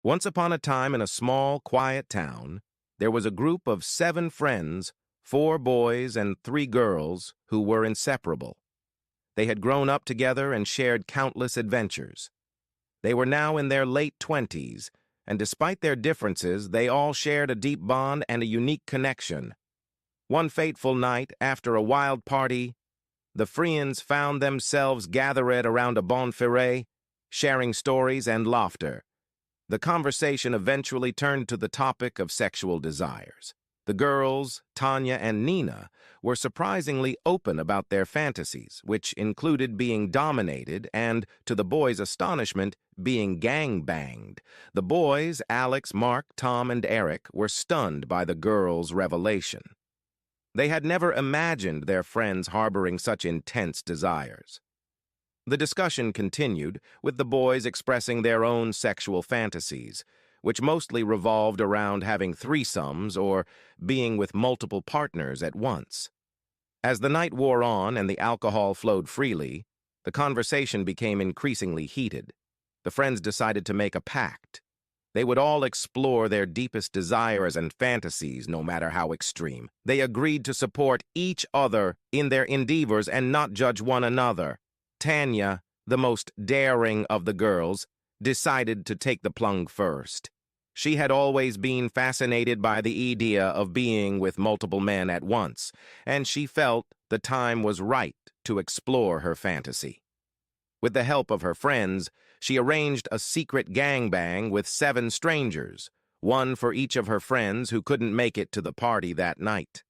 Once upon a time in a small, quiet town, there was a group of 7 friends, 4 boys and 3 girls, who were inseparable. They had grown up together and shared countless adventures. They were now in their late 20s, and despite their differences, they all shared a deep bond and a unique connection. One fateful night, after a wild party, the friends found themselves gathered around a bonfire, sharing stories and laughter. The conversation eventually turned to the topic of sexual desires. The girls, Tanya and Nina, were surprisingly open about their fantasies, which included being dominated and, to the boys' astonishment, being gangbanged. The boys, Alex, Mark, Tom, and Eric, were stunned by the girls' revelation. They had never imagined their friends harboring such intense desires. The discussion continued, with the boys expressing their own sexual fantasies, which mostly revolved around having threesomes or being with multiple partners at once. As the night wore on and the alcohol flowed freely, the conversation became increasingly heated. The friends decided to make a pact. They would all explore their deepest desires and fantasies, no matter how extreme. They agreed to support each other in their endeavors and not judge one another. Tanya, the most daring of the girls, decided to take the plunge first. She had always been fascinated by the idea of being with multiple men at once, and she felt the time was right to explore her fantasy. With the help of her friends, she arranged a secret gangbang with 7 strangers, one for each of her friends who couldn't make it to the party that night.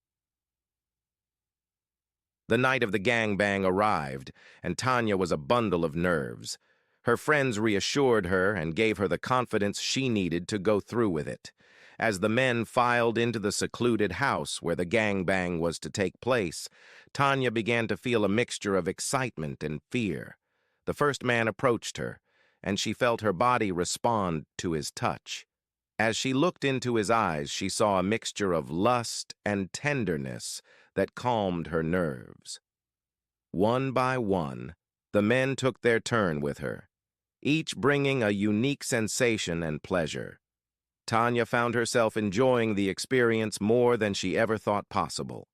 The night of the gangbang arrived, and Tanya was a bundle of nerves. Her friends reassured her and gave her the confidence she needed to go through with it. As the men filed into the secluded house where the gangbang was to take place, Tanya began to feel a mixture of excitement and fear. The first man approached her, and she felt her body respond to his touch. As she looked into his eyes, she saw a mixture of lust and tenderness that calmed her nerves. One by one, the men took their turn with her, each bringing a unique sensation and pleasure. Tanya found herself enjoying the experience more than she ever thought possible.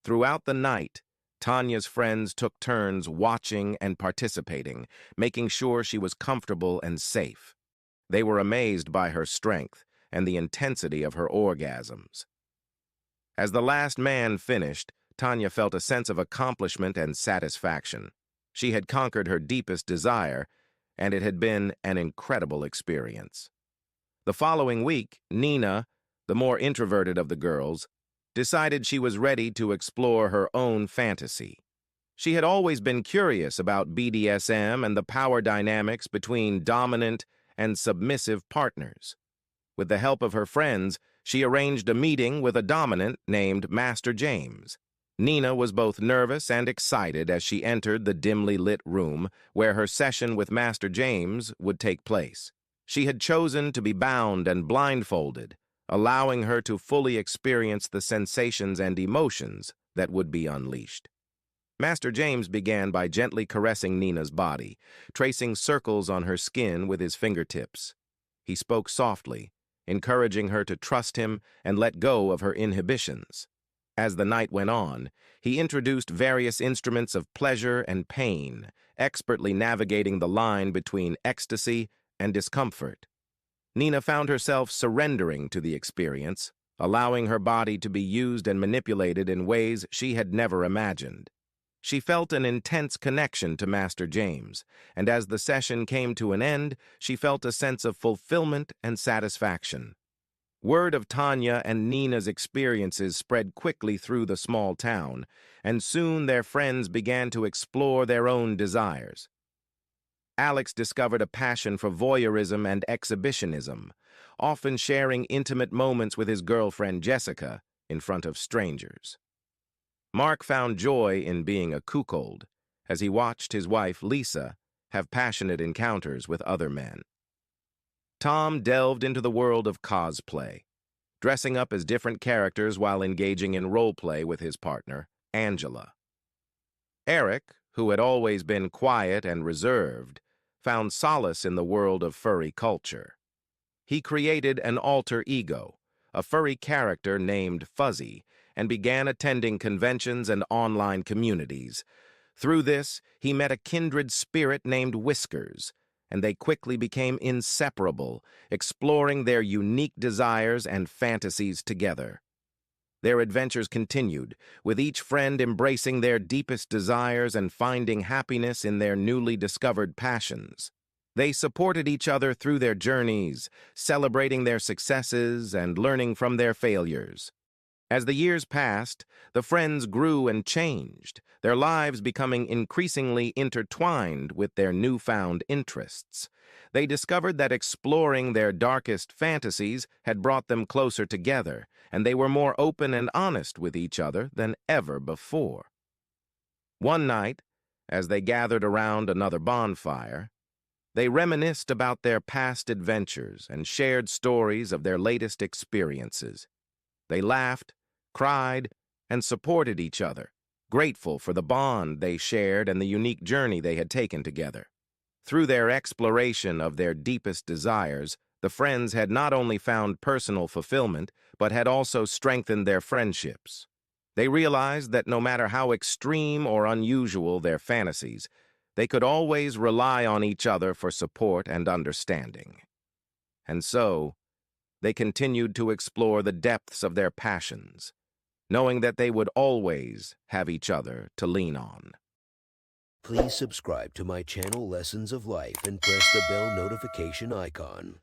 Throughout the night, Tanya's friends took turns watching and participating, making sure she was comfortable and safe. They were amazed by her strength and the intensity of her orgasms. As the last man finished, Tanya felt a sense of accomplishment and satisfaction. She had conquered her deepest desire, and it had been an incredible experience. The following week, Nina, the more introverted of the girls, decided she was ready to explore her own fantasy. She had always been curious about BDSM and the power dynamics between dominant and submissive partners. With the help of her friends, she arranged a meeting with a dominant named Master James. Nina was both nervous and excited as she entered the dimly lit room where her session with Master James would take place. She had chosen to be bound and blindfolded, allowing her to fully experience the sensations and emotions that would be unleashed. Master James began by gently caressing Nina's body, tracing circles on her skin with his fingertips. He spoke softly, encouraging her to trust him and let go of her inhibitions. As the night went on, he introduced various instruments of pleasure and pain, expertly navigating the line between ecstasy and discomfort. Nina found herself surrendering to the experience, allowing her body to be used and manipulated in ways she had never imagined. She felt an intense connection to Master James, and as the session came to an end, she felt a sense of fulfillment and satisfaction. Word of Tanya and Nina's experiences spread quickly through the small town, and soon their friends began to explore their own desires. Alex discovered a passion for voyeurism and exhibitionism, often sharing intimate moments with his girlfriend Jessica in front of strangers. Mark found joy in being a cuckold as he watched his wife Lisa have passionate encounters with other men. Tom delved into the world of cosplay, dressing up as different characters while engaging in role-play with his partner, Angela. Eric, who had always been quiet and reserved, found solace in the world of furry culture. He created an alter ego, a furry character named Fuzzy, and began attending conventions and online communities. Through this, he met a kindred spirit named Whiskers, and they quickly became inseparable, exploring their unique desires and fantasies together. Their adventures continued, with each friend embracing their deepest desires and finding happiness in their newly discovered passions. They supported each other through their journeys, celebrating their successes and learning from their failures. As the years passed, the friends grew and changed, their lives becoming increasingly intertwined with their newfound interests. They discovered that exploring their darkest fantasies had brought them closer together, and they were more open and honest with each other than ever before. One night, as they gathered around another bonfire, they reminisced about their past adventures and shared stories of their latest experiences. They laughed, cried, and supported each other, grateful for the bond they shared and the unique journey they had taken together. Through their exploration of their deepest desires, the friends had not only found personal fulfillment, but had also strengthened their friendships. They realized that no matter how extreme or unusual their fantasies, they could always rely on each other for support and understanding. And so, they continued to explore the depths of their passions, knowing that they would always have each other to lean on. Please subscribe to my channel Lessons of Life and press the bell notification icon.